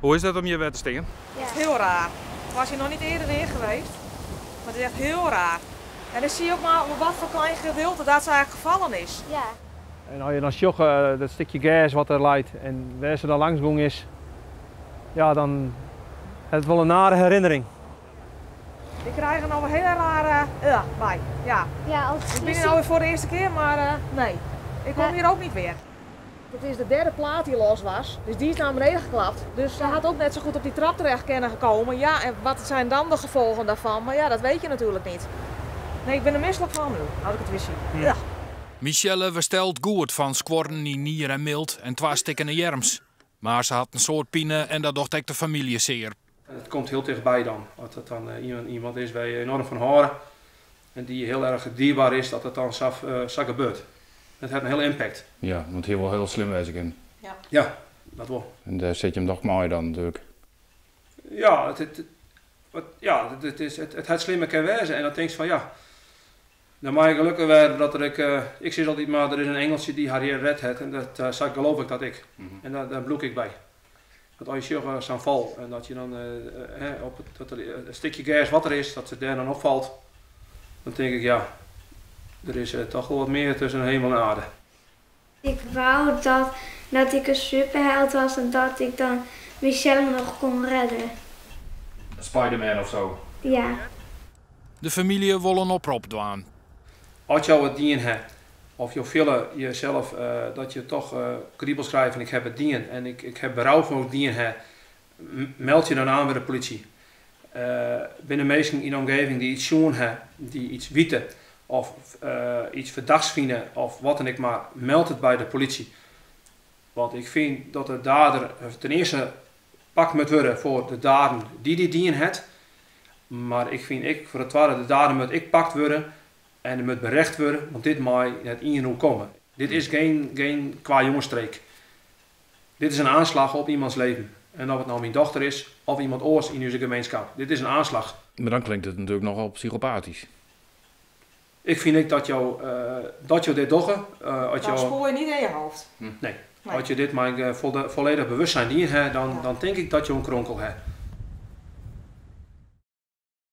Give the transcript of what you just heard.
Hoe is dat om je wet te stingen? Ja. Het is heel raar. Ik was hier nog niet eerder in geweest. Maar het is echt heel raar. En dan zie je ook maar op wat voor klein gedeelte dat ze eigenlijk gevallen is. Ja. En als je dan sjocht, dat stukje gas wat er leidt en waar ze dan langs gegaan is, ja, dan is het wel een nare herinnering. Ik krijg er nou een hele rare bij. Ja. Ja, als Ik ben hier nou weer voor de eerste keer, maar nee. Ik kom hier ook niet weer. Het is de derde plaat die los was, dus die is naar beneden geklapt. Dus ze had ook net zo goed op die trap terecht kunnen gekomen. Ja, en wat zijn dan de gevolgen daarvan? Maar ja, dat weet je natuurlijk niet. Nee, ik ben er misselijk van nu, als ik het weer zie. Ja. Michelle verstelt goed van squorren in nier en mild en 2 stikkende jerms. Maar ze had een soort pine en dat docht ook de familie zeer. Het komt heel dichtbij dan. Als het dan iemand is waar je enorm van horen en die heel erg dierbaar is, dat het dan zo gebeurt. Het heeft een hele impact. Ja, want hier wel heel slim wezen in. Ja, dat wel. En daar zit je hem toch mooi dan natuurlijk. Ja, het had slimmer kan wezen en dan denk je van ja. Dan mag je gelukkig werden dat ik zeg altijd maar, er is een Engelsje die haar hier red heeft en dat geloof ik dat ik. En daar bloek ik bij. Dat als je zo'n val en dat je dan op een stukje gas wat er is, dat ze daar dan opvalt, dan denk ik ja, er is toch wel wat meer tussen hemel en aarde. Ik wou dat ik een superheld was en dat ik dan Michelle nog kon redden. Spider-Man of zo. Ja. De familie wil een oproep doen. Als je het dien hebt, of je willen jezelf dat je toch kriebels schrijft en ik heb het dien en ik heb berouw voor het dien heb, meld je dan aan bij de politie. Binnen mensen in de omgeving die iets zien hebben, die iets weten of iets verdachts vinden of wat dan ook maar, meld het bij de politie. Want ik vind dat de dader ten eerste pakt moet worden voor de daden die dien heeft. Maar ik vind voor het tweede de dader moet ik pakt worden. En er moet berecht worden, want dit mag net in hoe komen. Dit is geen qua jongensstreek. Dit is een aanslag op iemands leven. En of het nou mijn dochter is, of iemand anders in onze gemeenschap. Dit is een aanslag. Maar dan klinkt het natuurlijk nogal psychopathisch. Ik vind dat je dit doet. Dat spoor je niet in je hoofd. Nee. Als je dit maar volledig bewustzijn in hebt, dan denk ik dat je een kronkel hebt.